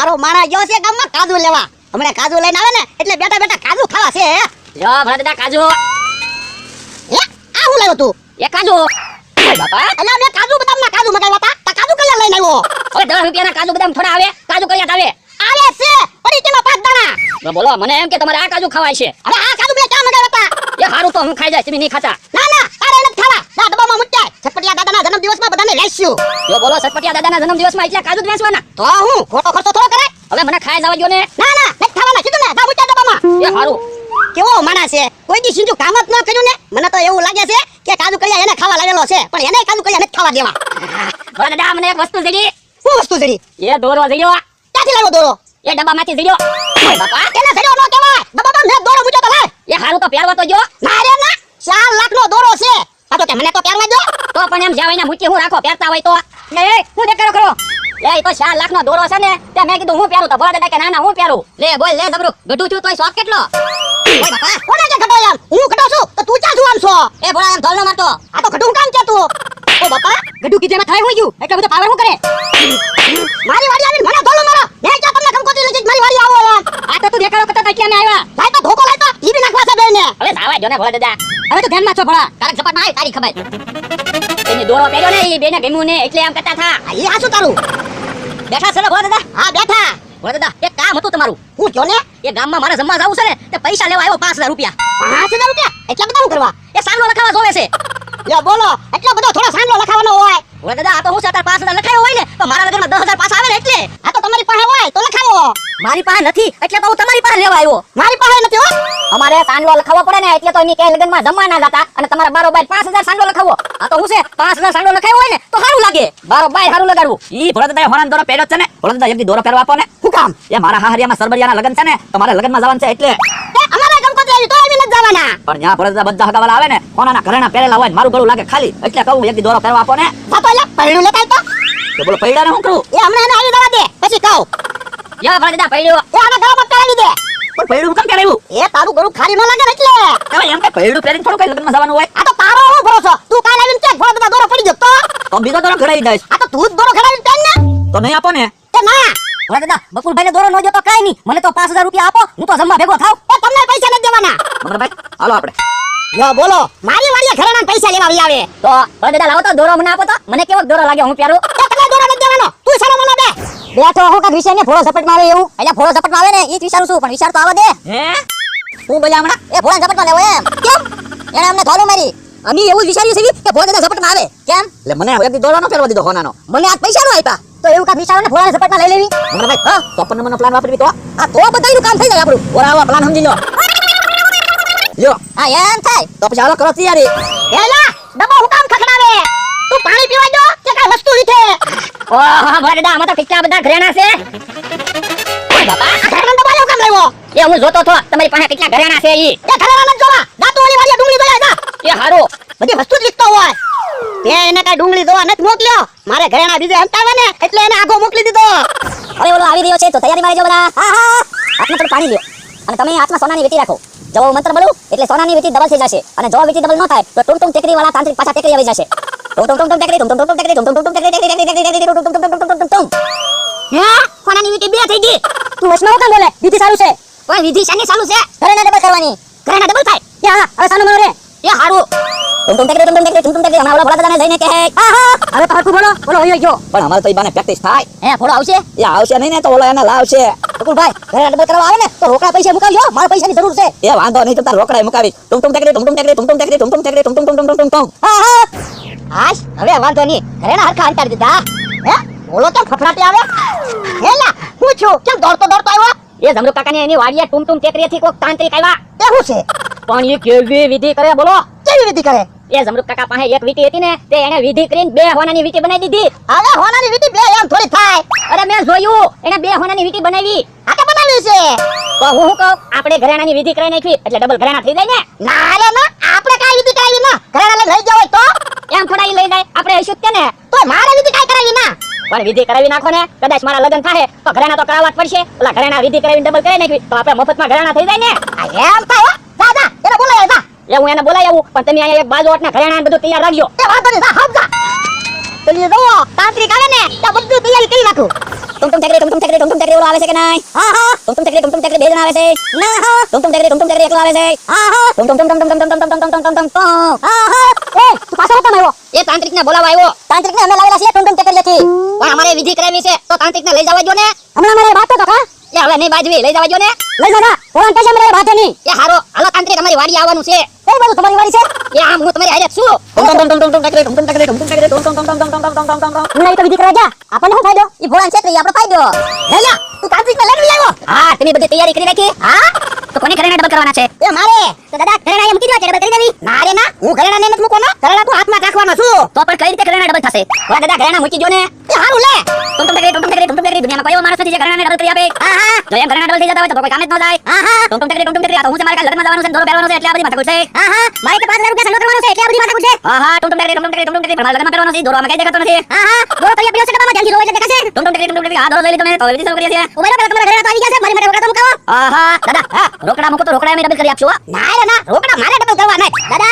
મારો માણા ગયો છે ગામમાં કાજુ લેવા. હમણાં કાજુ લઈને આવે ને એટલે બેટા બેટા કાજુ ખાવા છે. લ્યો ભરતદા કાજુ. હે આ હું લાવ્યો તું? એ કાજુ. ઓય બાપા. અલા મે કાજુ બદામના કાજુ મગાવ્યા હતા. તા કાજુ કલ્યા લઈને આવ્યો. હવે 10 રૂપિયાના કાજુ બદામ થોડા આવે, કાજુ કરિયાત આવે. આવે છે પડી કિલો 5 દાણા. તો બોલો મને એમ કે તમારે આ કાજુ ખવાય છે. હવે આ કાજુ મે ક્યાં મગાવ્યા હતા? એ હારું તો હું ખાઈ જાય, તમે નહીં ખાતા. ના ના તારે નથી ખાવા. ના ડબ્બામાં મૂકી જાય. છટપટિયા દાદાના જન્મદિવસમાં બધાને લઈશું. જો બોલો સટપટિયા દાદાના જન્મદિવસમાં એટલે કાજુ જ વેચવાના. તો હું ખોટો ખર્ચો થોડો કરાય? હવે મને ખાઈ જવા દો ને. ના ના નથી ખાવાના કીધું ને. જા મૂકી ડબ્બામાં. એ હારું. કેવો માણસ છે, કોઈ દી સિંજુ કામ જ ન કર્યું ને. મને તો એવું લાગે છે કે કાજુ કલ્યા એને ખાવા લાગેલો છે, પણ એને કાજુ કલ્યા નથી ખાવા દેવા. ભરતદા મને એક વસ્તુ જડી. શું વસ્તુ જડી? એ દોરો જડ્યો. ક્યાંથી લાવ્યો દોરો? એ ડબ્બામાંથી જડ્યો. ઓય બાપા. એને જડ્યો ન કહેવાય. ડબ્બામાં મેં દોરો મૂક્યો તો લાય. એ હારું તો પહેરવા તો જો. ના રે ના 4 લાખનો દોરો છે. આ તો કે મને તો પહેરવા દો. તો પણ એમ જાવ એના મૂકી હું રાખો પહેરતા હોય તો. લે હું દેખાડો કરો. એ તો 4 લાખનો દોરો છે ને, તે મેં કીધું હું પહેરું તો ભરતદા કે ના ના હું પહેરું. લે બોલ લે જબરું. ગઢું થયું તોય શોખ કેટલો. ઓય બાપા કોને કે ઘટો એમ? હું ઘટો છું તો તું ક્યાં જુવાન છો? એ ભોળા એમ ધોલનો મારતો. આ તો ઘટું કામ કે તું? ઓ બાપા ગઢુ કીધેમાં થાય હું ગયું એટલો બધો પાવર હું કરે? મારી વાડી આવીને મને ધોલો મારો. મેં ક્યાં તમને કંકોત્રી લઈ જઈ મારી વાડી આવો એમ? આ તો તું દેખાડો કરતા એટલે અમે આવ્યા. લાય તો ધોકો લાય તો ઈબી નાખવા છે બેને. હવે જાવા જો ને ભરતદા. હવે તો ધ્યાનમાં છો ભણા. તારક ઝપટમાં આવી તારી ખબર. એની દોરો પહેર્યો ને એ બેને ગમ્યું ને એટલે આમ કરતા થા. આ ઈ આ શું તારું? બેઠા છે ને ભરતદા. હા બેઠા. ભરતદા એક કામ હતું તમારું. હું કયો ને? એ ગામમાં મારે જમવા જાવું છે ને તે પૈસા લેવા આવ્યો 5000 રૂપિયા. 5000 રૂપિયા એટલા બધા હું કરવા? એ સાંડલો લખાવા જોવે છે. લ્યો બોલો એટલો બધો થોડો સાંડલો લખાવાનો હોય? ભરતદા આ તો હું 5000 લખાયો હોય ને તો મારા લગનમાં 10000 પાછા આવે ને એટલે. આ તો તમારી પાસે હોય તો લખાવો. મારી પાસે નથી એટલે તો હું તમારી પાસે લેવા આવ્યો. મારી પાસે નથી હો. અમારે સાંડલો લખાવો પડે ને એટલે તો એની કે લગનમાં જમવા ના જતા અને તમારા બારોબાર 5000 સાંડલો લખાવો. આ તો હું છે 5000 સાંડલો લખાયો હોય ને તો સારું લાગે. બારોબાર સારું લગાડવું. ઈ ભરતદા હોરાનો દોરો પહેર્યો છે ને. ભરતદા એક દી દોરો પહેરવા આપો ને. હું કામ? એ મારા હાહરિયામાં સરબરિયાના લગન છે ને તો મારે લગનમાં જવાનું છે એટલે. તે અમારા કંકોત્રી આવી તો આવી નથી જવાના. પણ જ્યાં ભરતદા બધા હગાવાલા આવે ને કોનાના ઘરેના પહેરેલા હોય મારું ગળું લાગે ખાલી એટલે કહું એક દી દોરો પહેરવા આપો ને. સાતો એટલે પૈડું લેતા આવ તો બોલો પૈડાને હું કરું? તો એ હમણાં એને આવી જવા દે પછી કહું. યા ભરતદા પૈડ્યો. એ આના ગળામાં પહેરાવી દે. પણ પૈડું કેમ પહેરાવ્યું? એ તારું ગળું ખાલી ન લાગે ને એટલે. હવે એમ કે પૈડું પહેરીને થોડું કઈ લગનમાં જવાનું હોય. આ તો તારો હું ભરોસો. તું કાલ આવીને કે ભોળા દોરો પડી જતો. તો બીજો દોરો ઘડાવી દઈશ. આ તો તું જ દોરો ખડાવીને પેન ને. તો નહીં આપો ને. એ ના ભરતદા બકુલભાઈને દોરો ન જો તો કાઈ નહીં. મને તો 5000 રૂપિયા આપો હું તો જમવા ભેગો થાવ. એ તમને પૈસા નથી દેવાના. મગરભાઈ હાલો આપણે. યો બોલો મારી વાડીએ ઘરેણા પૈસા લેવા આવી આવે. તો ભરતદા લાવો તો દોરો મને આપો તો મને કેવો દોરો લાગે હું પહેરું. એ તમને દોરો નથી દેવાનો. તું સારો મને દે. બેઠો હું કાક વિષય ને ફોળો ઝપટમાં આવે એવું. એટલે ફોળો ઝપટમાં આવે ને ઈ જ વિચારું છું પણ વિચાર તો આવા દે. હે હું બોલ્યા હમણાં એ ફોળા ઝપટમાં લેવો એમ કેમ? એને અમને ધોલો મારી. અમે એવું જ વિચાર્યું છે કે ભરતદા ઝપટમાં આવે કેમ? એટલે મને એક દી દોરો ન પહેરવા દીધો હોનાનો. મને આ પૈસા નો આપ્યા તો એવું કાક વિચારો ને ફોળા ઝપટમાં લઈ લેવી. મગરભાઈ હા તો પણ મને પ્લાન વાપરવી તો આ તો બધાયનું કામ થઈ જાય આપણું. ઓરાવા પ્લાન સમજી લો. લ્યો હા એમ થાય તો પછી હાલો કરો તૈયારી. એલા ડબ્બો હું કામ ખખડાવે? તું પાણી પીવા દો કે કાઈ વસ્તુ લીધે? ઓહો ભરતદા આમાં તો કેટલા બધા ઘરેણા છે. ઓય બાપા આ ઘરેણા ડબ્બો લેવો કામ લાવ્યો? એ હું જોતો તો તમારી પાસે કેટલા ઘરેણા છે ઈ. એ ઘરેણા નથી જોવા. દાંતુ વાળી વાડીએ ડુંગળી જોયા જા. એ હારો બધી વસ્તુ જ વિકતો હોય. તે એને કઈ ડુંગળી જોવા નથી મોકલ્યો. મારે ઘરેણા બીજે હંતાવે ને એટલે એને આગો મોકલી દીધો. હવે ઓલો આવી રહ્યો છે તો તૈયારી મારી જો બધા. હા હા હાથમાં થોડું પાણી લ્યો અને તમે હાથમાં સોનાની વીંટી રાખો. જો મંત્ર બોલું એટલે સોનાની વીંટી ડબલ થઈ જશે અને જો વીંટી ડબલ ન થાય તો ટુમ ટુમ ટેકરી વાળા તાંત્રિક પાછા ટેકરી આવી જશે. ટુમ ટુમ ટુમ ટેકરી ટુમ ટુમ ટુમ ટેકરી ટુમ ટુમ ટુમ ટેકરી ટુમ. હે કોનાની વીટી બે થઈ ગઈ. તું વસમાં કેમ બોલે? વિધિ સારું છે. પણ વિધિ શાની ચાલુ છે? ઘરેણા ડબલ કરવાની. ઘરેણા ડબલ થાય. યા હવે સાનો મનો રે. એ હારું. ટુમ ટુમ ટેકરી ટુમ ટુમ ટેકરી ટુમ ટુમ ટેકરી. હમણાં ઓલા ભોળા દાદાને જઈને કહે હા હા હવે તો હરખું બોલો. બોલો હોય ગયો. પણ અમારે તો ઈ બાને પ્રેક્ટિસ થાય. હે ફોડો આવશે? એ આવશે નહીં ને તો ઓલા એને લાવશે. બકુલભાઈ ઘરેણા ડબલ કરવા આવે ને તો રોકડા પૈસા મુકાવજો. મારા પૈસાની જરૂર છે. એ વાંધો નહીં તો તાર રોકડા મુકાવી. ટુમ ટુમ ટેકરી ટુમ ટુમ ટેકરી ટુમ ટુમ ટેકરી ટુમ ટુમ ટેકરી ટુમ ટુમ ટુમ ટુમ ટુમ. હા હા હાશ હવે વાંધો નહીં. ઘરેણા હરખા અંતાડી દીધા. હે બોલો કેમ ફફડાટી આવે? હેલા હું છું કેમ દોડતો દોડતો આવ્યો? એ જમરૂક કાકાની એની વાડીએ ટુમ ટુમ ટેકરીથી કોક તાંત્રિક આવ્યા. એ શું છે? પણ એ કેવી વિધિ કરે બોલો. કેવી વિધિ કરે? એ જમરૂક કાકા પાસે એક વીંટી હતી ને તે એને વિધિ કરીને 2 હોનાની વીંટી બનાવી દીધી. હવે હોનાની વીટી બે એમ થોડી થાય. અરે મેં જોયું એને 2 હોનાની વીંટી બનાવી. આ કે બનાવી છે? તો હું કહું આપણે ઘરેણાની વિધિ કરાઈ નાખી એટલે ડબલ ઘરેણા થઈ જાય ને. ના રે ના આપણે કાઈ વિધિ કરાવી ના. ઘરેણા લઈ જવો તો એમ થોડા ઈ લઈ જાય આપણે હશું જ ને. તો મારે વિધિ કાઈ કરાવી ના. પણ વિધિ કરાવી નાખો ને કદાચ મારા લગ્ન થાય તો ઘરેણા તો કરાવવા જ પડશે. ઓલા ઘરેણા વિધિ કરાવીને ડબલ કરાઈ નાખી તો આપણે મફતમાં ઘરેણા થઈ જાય ને. આ એમ થાય હો. જા જા એને બોલાય જા. એ હું એને બોલાવી આવું પણ તમે અહીંયા એક બાજુ ઓટના ઘરેણા બધું તૈયાર રાખજો. એ વાંધો નહીં જા હમ જા. પેલી જો તાંત્રિક આવે ને ત્યાં બધું તૈયારી કરી નાખું. ટુમ ટુમ ઓલો આવે છે કે નહીં? હા હા. ટુમ ટુમ બે જણ આવે છે. ના હા. ટુમ ટુમ એકલો આવે છે. હા હા. ટુમ હા હા. એ તું પાછો કેમ આવ્યો? એ તાંત્રિકને બોલાવવા આવ્યો. તાંત્રિકને અમે લાવેલા છીએ ટુમ લેથી. પણ અમારે વિધિ કરાવી છે તો તાંત્રિકને લઈ જવા દો ને. હમણાં મારે વાત તો કા એ હવે નહીં બાજવી, લઈ જવા દો ને. લઈ જા ના ફોન પૈસા મને વાત નહીં. એ હારો હાલો તાંત્રિક અમારી વાડી આવવાનું છે. કઈ બાજુ તમારી વાડી છે? એ આમ હું તમારી હારે જ છું. હમણાં તો વિધિ કરવા જા આપણને શું ફાયદો? ઈ ભોળાને છેતરી આપણો ફાયદો. હેલા તું તાંત્રિકને લઈ આવ્યો? હા તમે બધી તૈયારી કરી રાખી? હા તો કોને ઘરેણા ડબલ કરવાના છે? એ મારે તો દાદા ઘરેણા એમ કીધું છે ડબલ કરી દેવી. ના રે ના, હું ઘરેણા ને નથી મૂકવાનો, ઘરેણા તું હાથમાં રાખવાનો છું. તો પણ કઈ રીતે ઘરેણા ડબલ થશે? ઓલા દાદા ઘરેણા મૂકી દો ને. એ હારું લે. દુનિયામાં કોઈ એવો માણસ નથી જે ઘરેણાને ડબલ કરી આપે. હા હા જો એમ ઘરેણા ડબલ થઈ જતા હોય તો કોઈ કામ જ ન થાય. હા હા આ તો હું છે મારે કાલે લગ્નમાં જવાનું છે, દોરો પહેરવાનો છે એટલે આ બધી માથાકૂટ છે. હા હા મારે તો 5000 રૂપિયા સંગ્રહ કરવાનો છે એટલે આ બધી માથાકૂટ છે. હા હા મારે લગ્નમાં પહેરવાનો છે, દોરો આમાં કઈ દેખાતો નથી. હા હા દોરો તૈયાર પડ્યો છે ડબ્બામાં, ધ્યાનથી રોવા એટલે દેખાશે. આ દોરો લઈ લીધો મેં, તો વિધિ શરૂ કરી છે. ઉભા રહો, પેલા તમારા ઘરેણા તો આવી ગયા છે, મારી માટે રોકડા તો મુકાવો. હા હા દાદા, હા રોકડા મૂકો તો રોકડા અમે ડબલ કરી આપશું હો. ના રે ના રોકડા મારે ડબલ કરવા નહીં દાદા.